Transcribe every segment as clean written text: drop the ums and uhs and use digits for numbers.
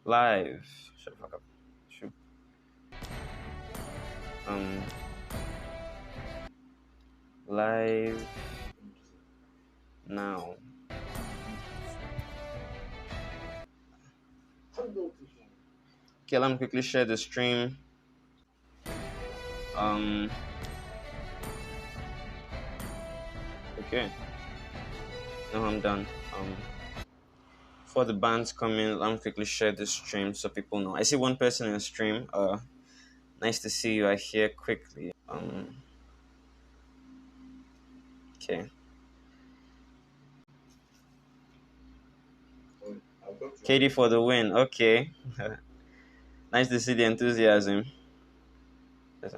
Live. Shut the fuck up. Shoot. Live now. Okay, let me quickly share the stream. Okay. Now I'm done. For the bands coming, let me quickly share the stream so people know. I see one person in the stream. Nice to see you. I here quickly. Okay. Katie for the win. Okay. Nice to see the enthusiasm. Okay.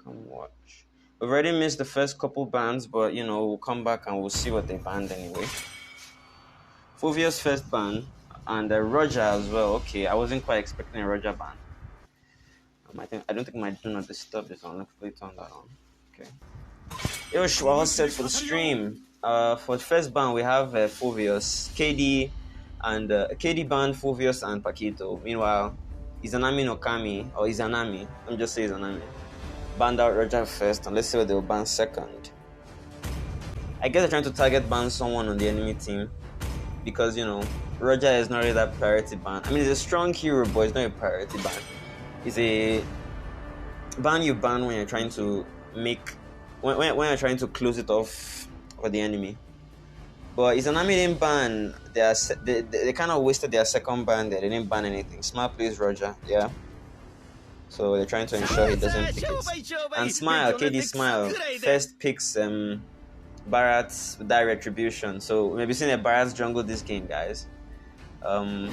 Come watch. We've already missed the first couple bands, but we'll come back and we'll see what they banned anyway. Fulvia's first ban, and Roger as well. Okay, I wasn't quite expecting a Roger ban. I don't think my do not disturb is on. Let's play turn that on. Okay. Yo, we're all set for the stream. For the first ban, we have Fulvius, KD, and KD banned Fulvius and Paquito. Meanwhile, Izanami no Kami, or Izanami, let me just say Izanami, banned out Roger first, and let's see what they'll ban second. I guess they're trying to target ban someone on the enemy team, because, Roger is not really that priority ban. I mean, he's a strong hero, but it's not a priority ban. It's a ban you ban when you're trying to when you're trying to close it off for the enemy. But Izanami didn't ban. They kind of wasted their second ban there. They didn't ban anything. Smart plays Roger, yeah. So they're trying to ensure he doesn't pick it. And Smile, KD Smile, first picks Barrett's with that retribution. So maybe seeing a Barrett's jungle this game, guys. I'm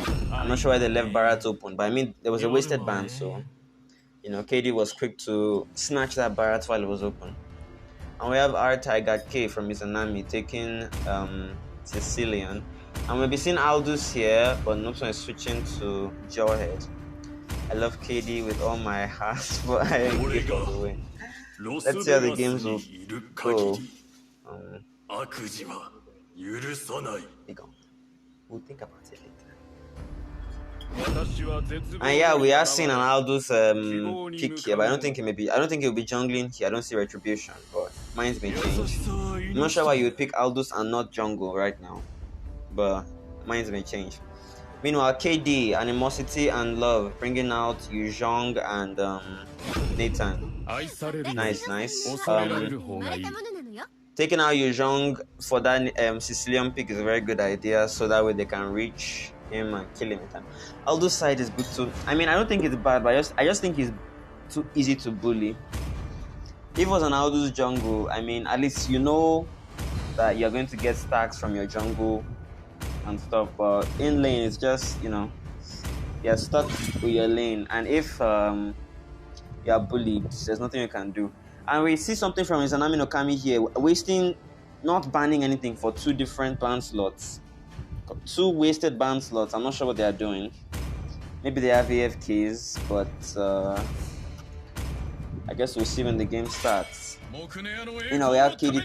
not sure why they left Barrett open, but I mean there was a wasted ban, so KD was quick to snatch that Barrett while it was open. And we have our Tiger K from Izanami taking Sicilian. And we'll be seeing Aldous here, but Nopson is switching to Jawhead. I love KD with all my heart, but I ain't give for the win. Let's see how the games will go. We'll think about it later. And yeah, we are seeing an Aldous pick here, but I don't think he'll be jungling here. I don't see retribution, but mine's been changed. I'm not sure why you would pick Aldous and not jungle right now, but mine's been changed. Meanwhile, KD, Animosity and Love, bringing out Yuzhong and Nathan. Nice. Taking out Yuzhong for that Sicilian pick is a very good idea, so that way they can reach him and kill him. Aldo's side is good too. I mean, I don't think it's bad, but I just think he's too easy to bully. If it was an Aldo's jungle, I mean, at least you know that you're going to get stacks from your jungle and stuff, but in lane it's just, you're stuck with your lane, and if you're bullied, there's nothing you can do. And we see something from Izanami no Kami here, not banning anything for 2 different ban slots. 2 wasted ban slots. I'm not sure what they are doing. Maybe they have AFKs, but I guess we'll see when the game starts. We have KD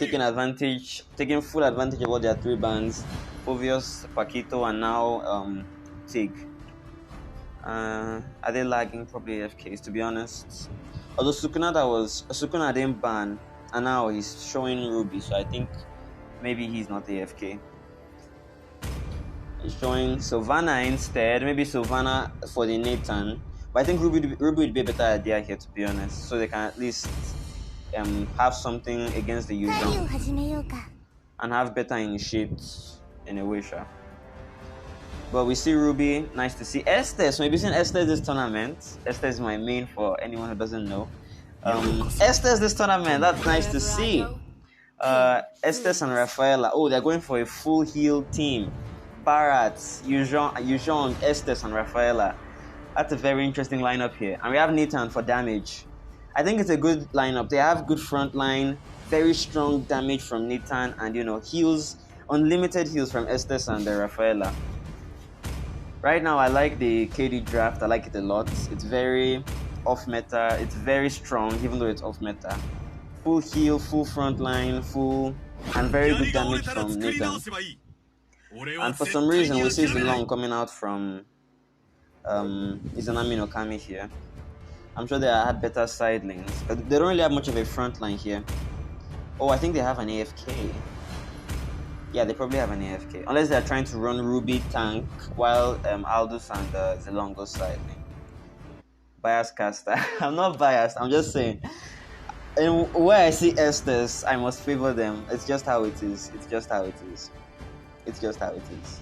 taking full advantage of all their 3 bans. Fulvius, Paquito, and now Tig. Are they lagging? Probably AFKs, to be honest. Although Sukuna didn't ban, and now he's showing Ruby, so I think maybe he's not AFK. He's showing Sylvana instead, maybe Sylvana for the Nathan, but I think Ruby would be a better idea here, to be honest, so they can at least have something against the user and have better initiates in a way, sure. But we see Ruby, nice to see. Estes, maybe seen Estes this tournament. Estes is my main for anyone who doesn't know. Estes this tournament, that's nice to see. Estes and Rafaela, they're going for a full heal team. Barat, Yuzhong, Estes and Rafaela. That's a very interesting lineup here. And we have Nathan for damage. I think it's a good lineup. They have good front line, very strong damage from Nathan, and heals, unlimited heals from Estes and Rafaela. Right now, I like the KD draft. I like it a lot. It's very off meta. It's very strong, even though it's off meta. Full heal, full front line, and very good damage from Nathan. And for some reason, we see Zilong coming out from Izanami no Kami here. I'm sure they had better side lanes. But they don't really have much of a front line here. Oh, I think they have an AFK. Yeah, they probably have an AFK. Unless they're trying to run Ruby tank while Aldous and Zelong go side lane. Bias caster. I'm not biased. I'm just saying. And where I see Estes, I must favor them. It's just how it is. It's just how it is. It's just how it is.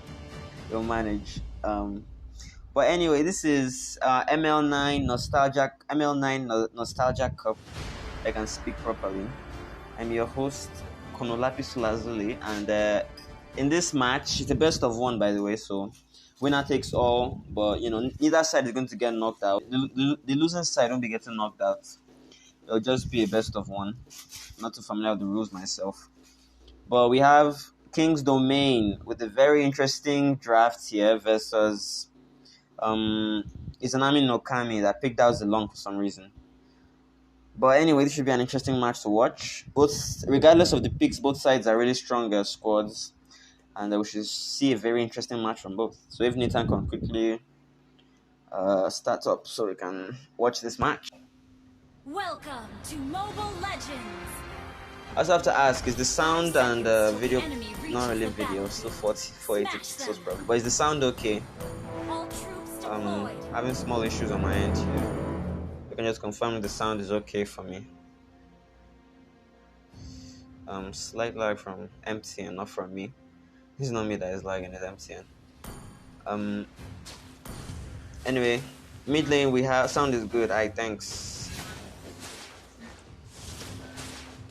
We'll manage. But anyway, this is ML9 Nostalgia Cup. I can speak properly. I'm your host, Konolapi Sulazuli, and in this match, it's a best of one, by the way. So winner takes all. But neither side is going to get knocked out. The losing side won't be getting knocked out. It'll just be a best of one. Not too familiar with the rules myself. But we have King's Domain with a very interesting draft here versus Izanami no Kami that picked out Zelong for some reason. But anyway, this should be an interesting match to watch. Both, regardless of the picks, both sides are really stronger squads, and we should see a very interesting match from both. So if Nathan can quickly start up so we can watch this match. Welcome to Mobile Legends. I also have to ask, is the sound and video, not really video, still 480 pixels probably, but is the sound okay? Having small issues on my end here. You can just confirm the sound is okay for me. Slight lag from MTN, not from me. It's not me that is lagging, it's MTN. Anyway, mid lane we have sound is good. Thanks.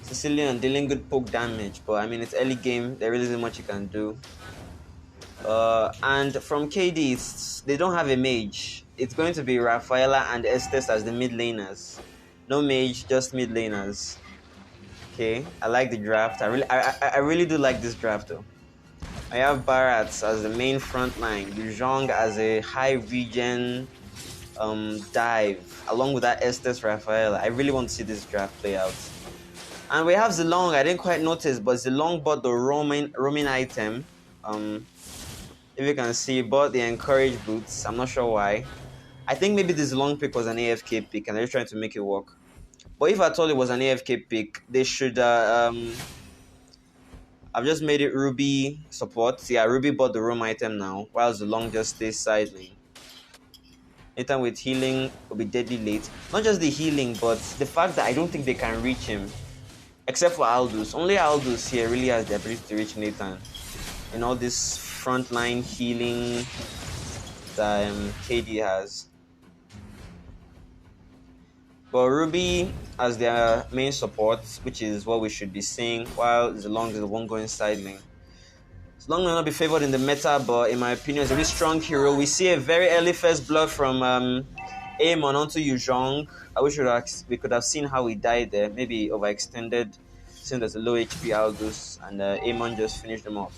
Sicilian dealing good poke damage, but I mean it's early game. There really isn't much you can do. And from KD, they don't have a mage. It's going to be Rafaela and Estes as the mid laners. No mage, just mid laners. Okay, I like the draft. I really do like this draft though. I have Barat as the main front line, Yuzhong as a high regen dive, along with that Estes Rafaela. I really want to see this draft play out. And we have Zelong. I didn't quite notice, but Zelong bought the roaming item. If you can see, bought the encourage boots. I'm not sure why. I think maybe this Zelong pick was an AFK pick, and they're just trying to make it work. But if I thought it was an AFK pick, they should. I've just made it Ruby support. Yeah, Ruby bought the roam item now, while Zelong just stays side lane. Nathan with healing will be deadly late. Not just the healing, but the fact that I don't think they can reach him. Except for Aldous. Only Aldous here really has the ability to reach Nathan. In all this frontline healing that KD has. But Ruby as their main support, which is what we should be seeing, while Zelong is the one going side lane. Zelong may not be favored in the meta, but in my opinion, is a really strong hero. We see a very early first blood from Amon onto Yuzhong. I wish we could have seen how he died there. Maybe overextended, since there's a low HP Aldous, and Amon just finished them off.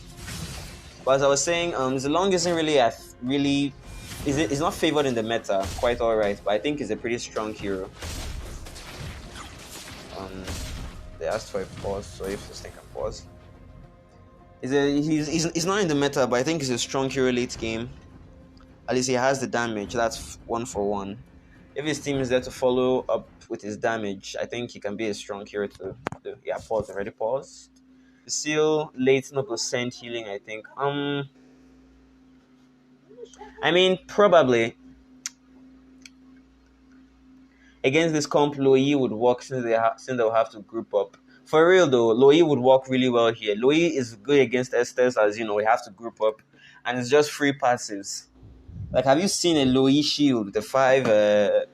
But as I was saying, Zelong isn't really he's not favored in the meta. Quite alright, but I think he's a pretty strong hero. They asked for a pause, so if this thing can pause. He's not in the meta, but I think he's a strong hero late game. At least he has the damage. That's 1-for-1. If his team is there to follow up with his damage, I think he can be a strong hero to do. Yeah, pause already. Paused. Seal late no percent healing. I think. I mean probably against this comp, Loi would work since they'll have to group up. For real though, Loi would work really well here. Loi is good against Estes, as you know, we have to group up, and it's just free passives. Like, have you seen a Loi shield with the 5?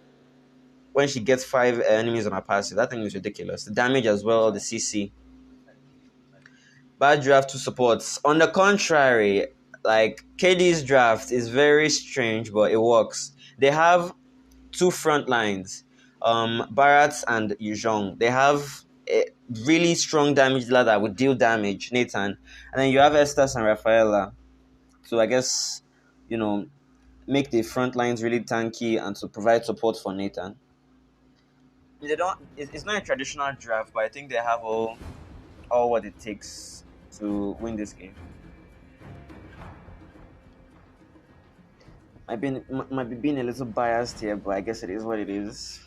When she gets 5 enemies on her passive, that thing is ridiculous. The damage as well, the CC. Bad draft to supports. On the contrary, like KD's draft is very strange, but it works. They have 2 front lines, Barat and Yuzhong. They have a really strong damage dealer that would deal damage, Nathan. And then you have Estes and Rafaela. So I guess, make the front lines really tanky and to provide support for Nathan. They don't. It's not a traditional draft, but I think they have all what it takes to win this game. Might be being a little biased here, but I guess it is what it is.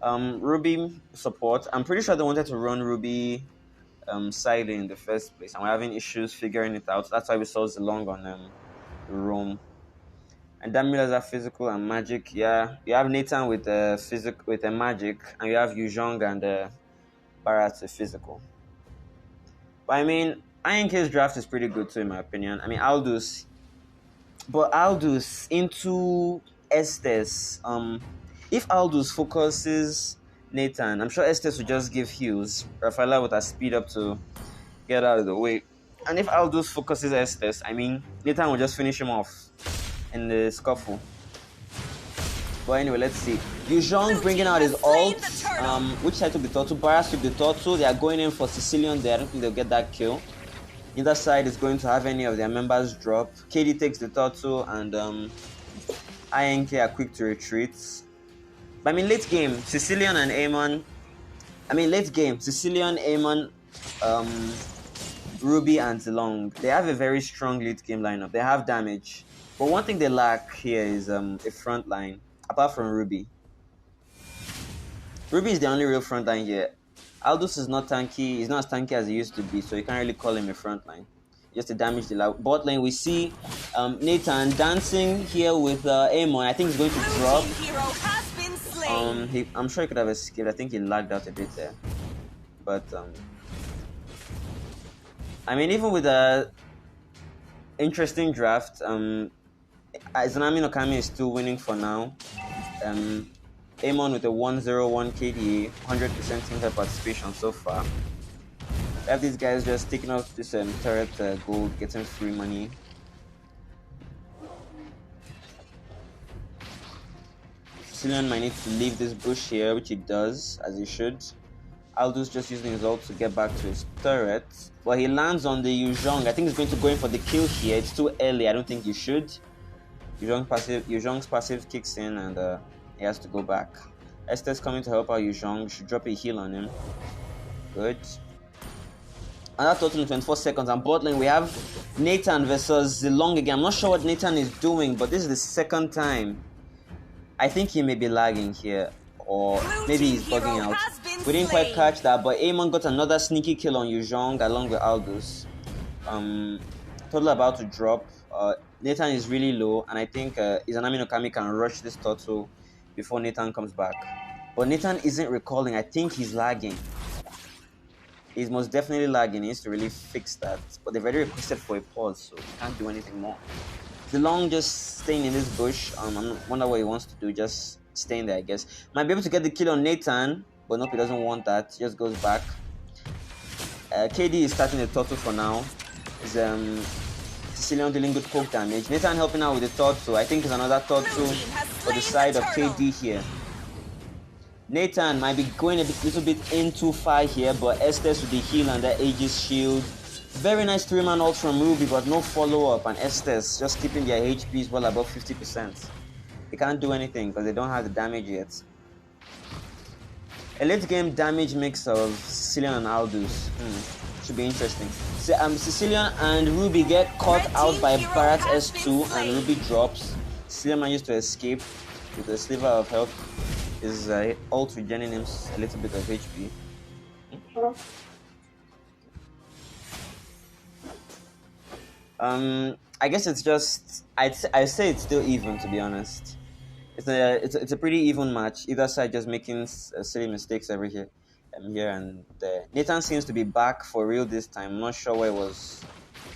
Ruby support. I'm pretty sure they wanted to run Ruby siding in the first place, and we're having issues figuring it out. That's why we saw Zilong on Rome. And that mirrors are physical and magic. Yeah, you have Nathan with physical with a magic, and you have Yuzhong and Barat with physical. But I mean, INK's draft is pretty good too, in my opinion. I mean, Aldous into Estes. If Aldous focuses Nathan, I'm sure Estes will just give heals. Rafaela would have speed up to get out of the way. And if Aldous focuses Estes, I mean, Nathan will just finish him off in the scuffle. But anyway, let's see. Yuzhong bringing out his ult. Which side took the turtle? Barras took the turtle. They are going in for Sicilian there. I don't think they'll get that kill. Neither side is going to have any of their members drop. KD takes the turtle, and INK are quick to retreat. But I mean, late game, Sicilian and Amon. Ruby and Zilong. They have a very strong late game lineup. They have damage. But one thing they lack here is a front line, apart from Ruby. Ruby is the only real front line here. Aldous is not tanky. He's not as tanky as he used to be, so you can't really call him a front line. Just to damage the bot lane. We see Nathan dancing here with Amon. I think he's going to drop. I'm sure he could have escaped. I think he lagged out a bit there. But I mean, even with a interesting draft, Izanami Nokami is still winning for now. Amon with a 101 KDA, 100% team participation so far. We have these guys just taking off this turret gold, getting free money. Sicilian might need to leave this bush here, which he does, as he should. Aldous just using his ult to get back to his turret. But he lands on the Yuzhong. I think he's going to go in for the kill here. It's too early. I don't think you should. Yuzhong's passive kicks in, and he has to go back. Esther's coming to help out Yuzhong. Should drop a heal on him. Good. Another total in 24 seconds. And bot lane, we have Nathan versus Zilong again. I'm not sure what Nathan is doing, but this is the second time. I think he may be lagging here, or maybe he's bugging out. We didn't quite catch that, but Amon got another sneaky kill on Yuzhong along with Aldous. Total about to drop. Nathan is really low, and I think Izanami Nokami can rush this turtle before Nathan comes back. But Nathan isn't recalling. I think he's lagging. He's most definitely lagging. He needs to really fix that. But they've already requested for a pause, so he can't do anything more. Zilong just staying in this bush. I wonder what he wants to do. Just staying there, I guess. Might be able to get the kill on Nathan, but nope, he doesn't want that. He just goes back. KD is starting the turtle for now. Is Sicilian dealing good poke damage. Nathan helping out with the turtle. I think there's another turtle for the side of KD here. Nathan might be going a little bit in too far here, but Estes with the heal and the Aegis shield. Very nice 3-man ult from Ruby, but no follow-up, and Estes just keeping their HPs well above 50%. They can't do anything because they don't have the damage yet. A late game damage mix of Sicilian and Aldous. Should be interesting. So, Sicilian and Ruby get caught out by Barat S2, and Ruby drops. Sicilian manages to escape with a sliver of health. His ult regenerating him a little bit of HP. I guess it's just I say it's still even, to be honest. It's a pretty even match. Either side just making silly mistakes every here and there. Nathan seems to be back for real this time. I'm not sure what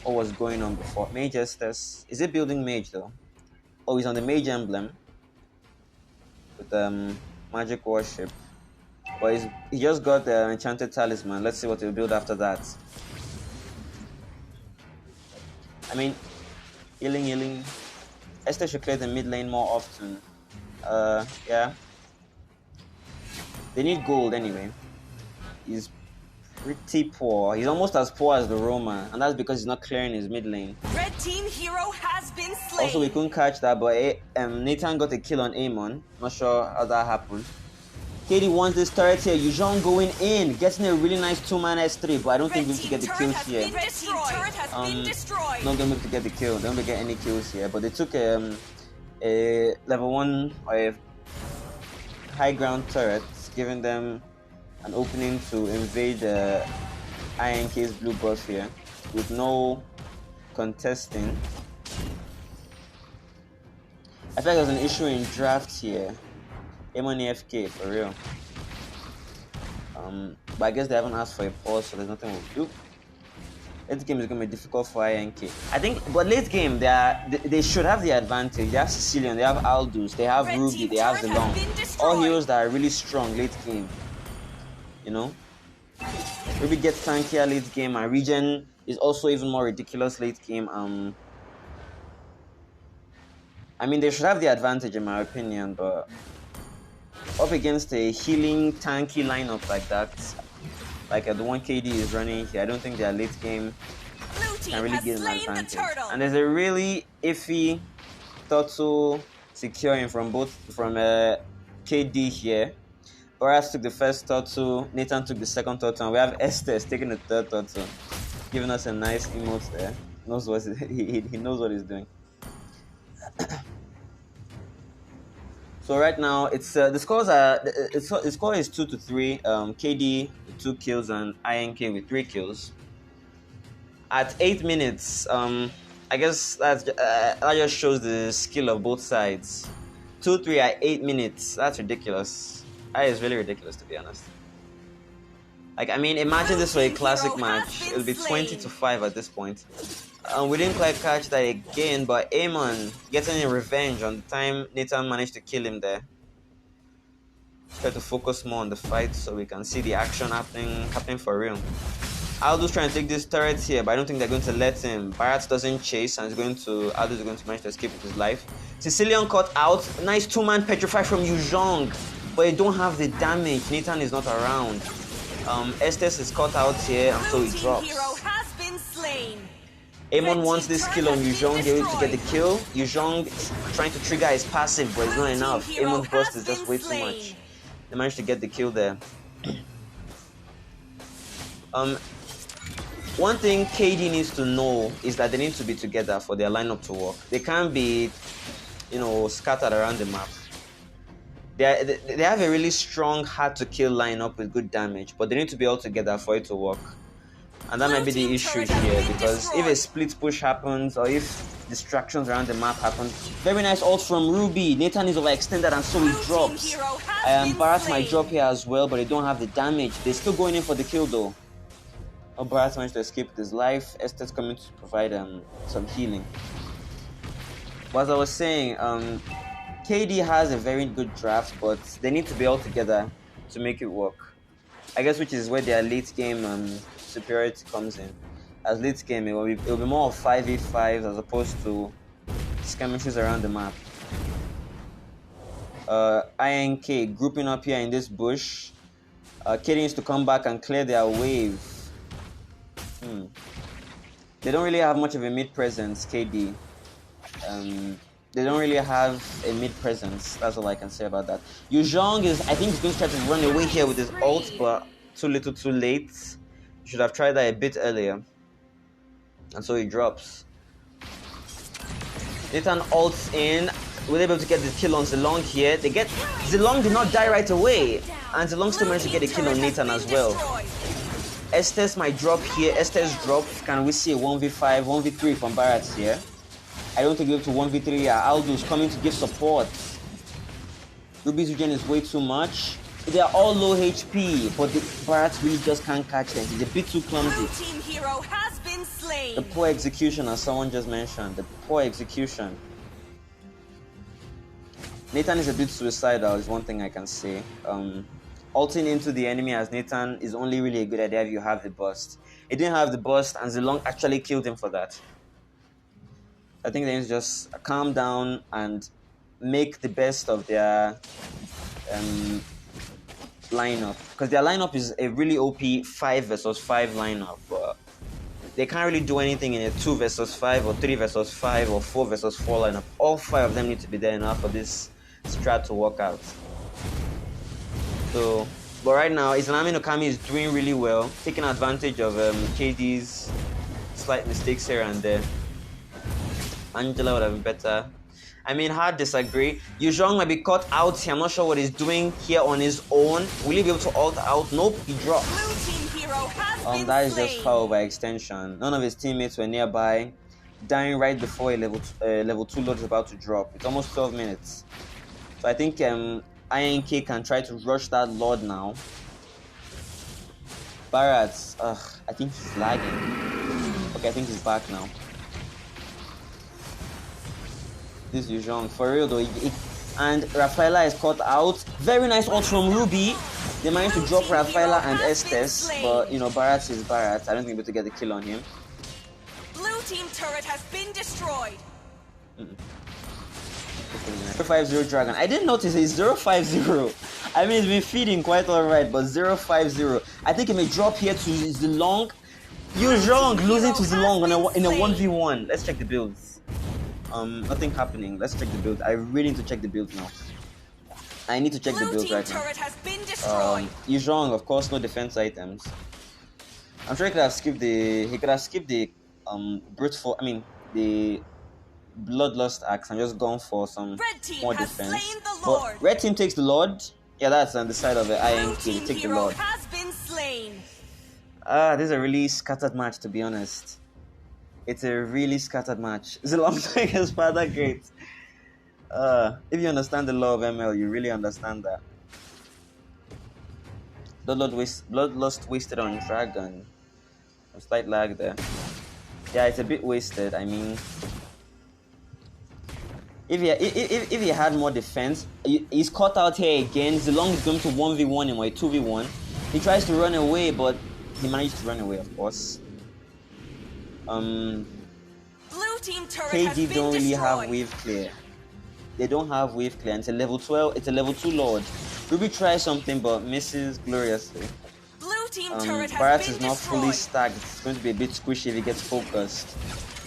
was going on before. Mage Estes. Is it building mage though? Oh, he's on the mage emblem with magic worship. But he just got the enchanted talisman. Let's see what he'll build after that. I mean, healing. Esther should clear the mid lane more often. Yeah. They need gold anyway. He's pretty poor. He's almost as poor as the Roma, and that's because he's not clearing his mid lane. Red team hero has been slain. Also, we couldn't catch that, but Nathan got a kill on Amon. Not sure how that happened. KD wants this turret here. Yuzhong going in, getting a really nice 2-man S3, but I don't think we're going to get the kills here. Not going to get the kill. Don't get any kills here. But they took a level 1 or a high ground turret, giving them an opening to invade INK's blue buff here with no contesting. I feel like there's an issue in draft here. M1 AFK for real. But I guess they haven't asked for a pause, so there's nothing we'll do. Late game is going to be difficult for INK. I think, but late game, they should have the advantage. They have Sicilian, they have Aldous, they have Ruby, they have Zelong. All heroes that are really strong late game. You know? Ruby gets tankier late game, and Regen is also even more ridiculous late game. I mean, they should have the advantage in my opinion, but up against a healing tanky lineup like that, like the one KD is running here, I don't think their late game can really give them an advantage. And there's a really iffy turtle securing from KD here. Boras took the first turtle, Nathan took the second turtle, and we have Estes taking the third turtle, giving us a nice emote there. He knows what he's doing. So right now, it's the scores are the score is 2-3. KD with 2 kills and INK with 3 kills. At 8 minutes, I guess that just shows the skill of both sides. 2-3 at 8 minutes. That's ridiculous. That is really ridiculous, to be honest. Like, I mean, imagine this for a classic match. It'll be 20-5 at this point. We didn't quite catch that again, but Amon getting a revenge on the time Nathan managed to kill him there. Try to focus more on the fight so we can see the action happening for real. Aldous trying to take these turrets here, but I don't think they're going to let him. Barrett doesn't chase, and Aldous is going to manage to escape with his life. Sicilian caught out. Nice 2-man petrify from Yuzhong, but they don't have the damage. Nathan is not around. Estes is caught out here, and so he drops. Amon wants this kill on Yuzhong, they're able to get the kill. Yuzhong trying to trigger his passive, but it's not enough. Amon's burst is just way too much. They managed to get the kill there. One thing KD needs to know is that they need to be together for their lineup to work. They can't be, scattered around the map. They have a really strong, hard-to-kill lineup with good damage, but they need to be all together for it to work. And that might be the issue here, because if a split push happens or if distractions around the map happen. Very nice ult from Ruby. Nathan is overextended and so he drops. Bharat might drop here as well, but they don't have the damage. They're still going in for the kill though. Bharat managed to escape with his life. Estes coming to provide some healing. But as I was saying, KD has a very good draft, but they need to be all together to make it work. I guess which is where their late game superiority comes in. As late game, it will be more of 5v5 as opposed to skirmishes around the map. INK grouping up here in this bush. KD needs to come back and clear their wave. They don't really have much of a mid presence, KD. They don't really have a mid presence. That's all I can say about that. Yuzhong I think he's going to try to run away here with his ult, but too little, too late. You should have tried that a bit earlier. And so he drops. Nathan ults in. We're able to get the kill on Zelong here. Zelong did not die right away. And Zelong still managed to get a kill on Nathan as well. Estes might drop here. Estes dropped. Can we see a 1v5, 1v3 from Barrett here? I don't think we're up to 1v3. Aldous coming to give support. Ruby's regen is way too much. They are all low HP, but the Barrett really just can't catch them. He's a bit too clumsy. Team hero has been slain. The poor execution, as someone just mentioned. The poor execution. Nathan is a bit suicidal, is one thing I can say. Ulting into the enemy as Nathan is only really a good idea if you have the burst. He didn't have the burst, and Zelong actually killed him for that. I think they need to just calm down and make the best of their lineup, because their lineup is a really OP 5 versus 5 lineup, but they can't really do anything in a 2 versus 5 or 3 versus 5 or 4 versus 4 lineup. All 5 of them need to be there enough for this strat to work out. So, but right now, Izanami Nokami is doing really well, taking advantage of KD's slight mistakes here and there. Angela would have been better. I mean, hard disagree. Yuzhong might be caught out here. I'm not sure what he's doing here on his own. Will he be able to ult out? Nope, he drops. Blue team hero has been That is slain. just foul by extension. None of his teammates were nearby, dying right before a level 2 load is about to drop. It's almost 12 minutes. So I think INK can try to rush that Lord now. Barrett, I think he's lagging. Okay, I think he's back now. This is Yuzhong. For real though, and Rafaela is caught out. Very nice ult from Ruby. They managed to drop Rafaela and Estes, but you know, Barrett is Barrett. I don't think we'll be able to get the kill on him. Blue team turret has been destroyed. 050 Dragon. I didn't notice it's 050. I mean, it's been feeding quite alright, but 050. I think it may drop here to Zilong. Yuzhong losing to Zilong in a 1v1. Let's check the builds. Nothing happening. Let's check the build. I really need to check the build now. I need to check the build right now. Yuzhong, of course, no defense items. I'm sure he could have skipped the brute force. I mean the bloodlust axe and just gone for some more defense. But red team takes the Lord. Yeah, that's on the side of the INK. They take the Lord. This is a really scattered match, to be honest. It's a really scattered match. Zilong doing his father great. If you understand the law of ML, you really understand that. Bloodlust wasted on Dragon. A slight lag there. Yeah, it's a bit wasted. I mean, if he had more defense, he's caught out here again. Zilong is going to 1v1 him or a 2v1. He tries to run away, but he managed to run away, of course. Blue team turret KD don't really have wave clear. They don't have wave clear. It's a level 12. It's a level 2 Lord. Ruby tries something but misses gloriously. Blue team turret Barrett is not fully stacked. It's going to be a bit squishy if he gets focused.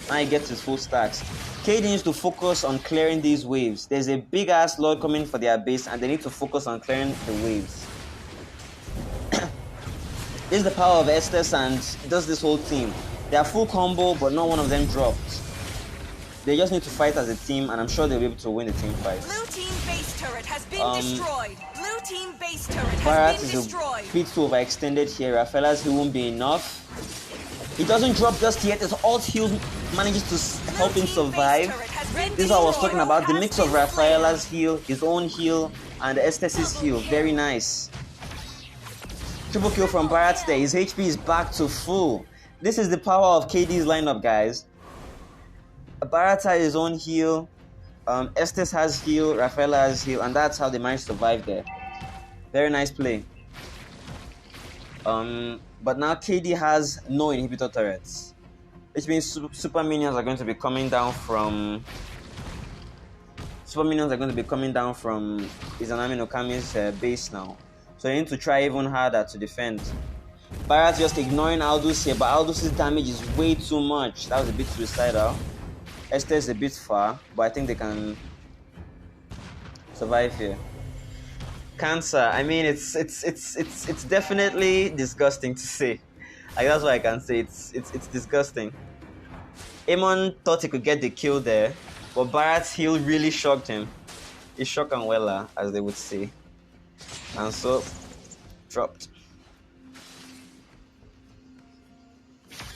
Now he gets his full stacks. KD needs to focus on clearing these waves. There's a big ass Lord coming for their base and they need to focus on clearing the waves. This is the power of Estes and does this whole team. They are full combo, but not one of them dropped. They just need to fight as a team, and I'm sure they'll be able to win the team fight. Blue team base turret has been destroyed. Blue team base turret Barrett has been destroyed. Is a bit too overextended here. Rafaela's heal won't be enough. He doesn't drop just yet. His ult heal manages to help him survive. This is what I was talking about. The mix of Rafaela's heal, his own heal, and Estes' heal. Very nice. Triple kill from Barrett there. His HP is back to full. This is the power of KD's lineup, guys. Barrett has his own heal, Estes has heal, Rafaela has heal, and that's how they managed to survive there. Very nice play. But now KD has no inhibitor turrets, which means super minions are going to be coming down from. Izanami no Kami's base now, so they need to try even harder to defend. Barrett's just ignoring Aldous here, but Aldous' damage is way too much. That was a bit suicidal. Esther is a bit far, but I think they can survive here. Cancer. I mean, it's definitely disgusting to say. Like, that's what I can say. It's disgusting. Amon thought he could get the kill there, but Barrett's heal really shocked him. He shocked Anwella, as they would say, and so dropped.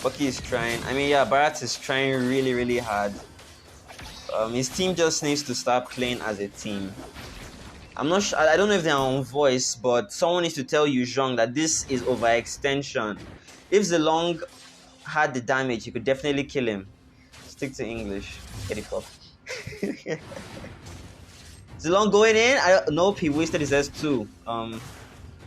Bucky is trying. I mean, yeah, Barrett is trying really, really hard. His team just needs to start playing as a team. I'm not sure. I don't know if they're on voice, but someone needs to tell Yuzhong that this is overextension. If Zilong had the damage, you could definitely kill him. Stick to English. Get it off. Zilong going in? Nope, he wasted his S2.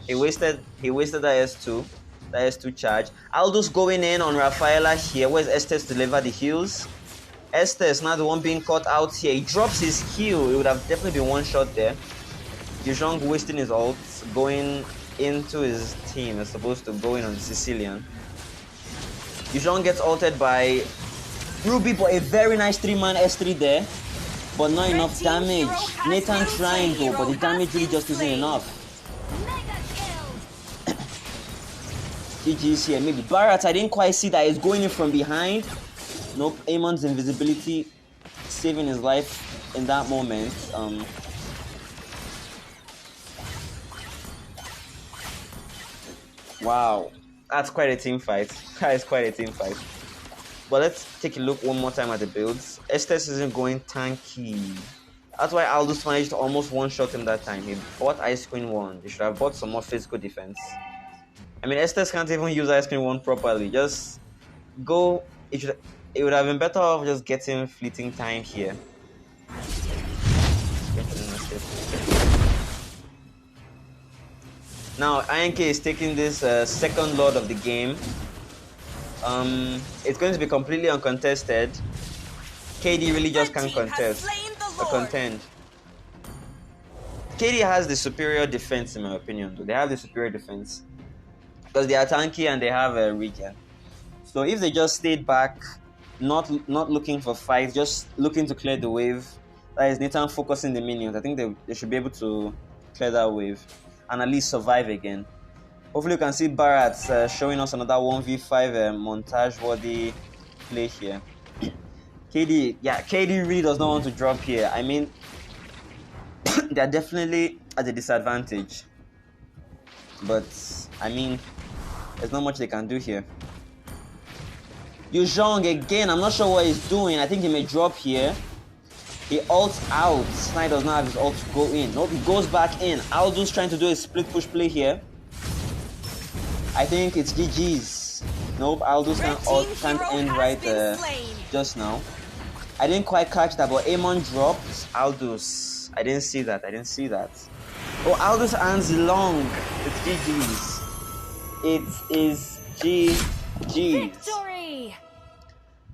He wasted that S2. That S2 charge. Aldous going in on Rafaela here. Where's Estes to deliver the heals? Estes now the one being caught out here. He drops his heal. It would have definitely been one shot there. Yuzhong wasting his ult, going into his team. Is supposed to go in on the Sicilian. Yuzhong gets ulted by Ruby, but a very nice 3-man S3 there. But not enough damage. Nathan trying though, but the damage really just isn't enough. GG's here. Maybe Barrett, I didn't quite see that he's going in from behind. Nope, Amon's invisibility saving his life. in that moment. Wow, that's quite a team fight. That is quite a team fight. But let's take a look one more time at the builds. Estes isn't going tanky. That's why Aldous managed to almost one-shot him that time. He bought Ice Queen 1. They should have bought some more physical defense. I mean, Estes can't even use Ice Queen 1 properly. Just go. It would have been better off just getting fleeting time here. Now, INK is taking this second Lord of the game. It's going to be completely uncontested. KD really just can't contest or contend. KD has the superior defense, in my opinion. Though. They have the superior defense because they are tanky and they have a regen. So if they just stayed back, not looking for fights, just looking to clear the wave, that is Nathan focusing the minions. I think they should be able to clear that wave and at least survive again. Hopefully you can see Barat showing us another 1v5 montage-worthy play here. KD really does not want to drop here. I mean, they're definitely at a disadvantage. But, I mean, there's not much they can do here. Yu Zhong again, I'm not sure what he's doing. I think he may drop here. He ults out. Snipe does not have his ult to go in. Nope, he goes back in. Aldous trying to do a split push play here. I think it's GG's. Nope, Aldous can't end right just now. I didn't quite catch that, but Amon dropped. Aldous. I didn't see that. Oh, Aldous hands long. It's GG's. It is GG's. Victory!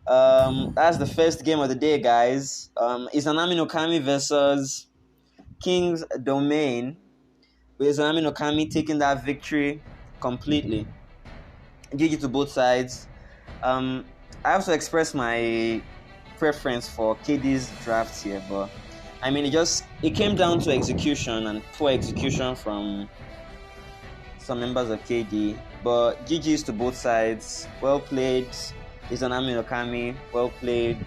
That's the first game of the day, guys. Izanami no Kami versus King's Domain. With Izanami no Kami taking that victory completely. GG to both sides. I have to express my preference for KD's drafts here, but I mean it came down to execution and poor execution from some members of KD. But GG's to both sides. Well played. Izanami no Kami, well played.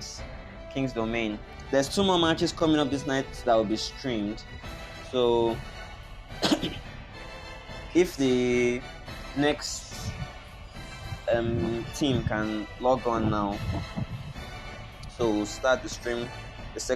King's Domain. There's 2 more matches coming up this night that will be streamed. So if the next team can log on now, so we'll start the stream. The second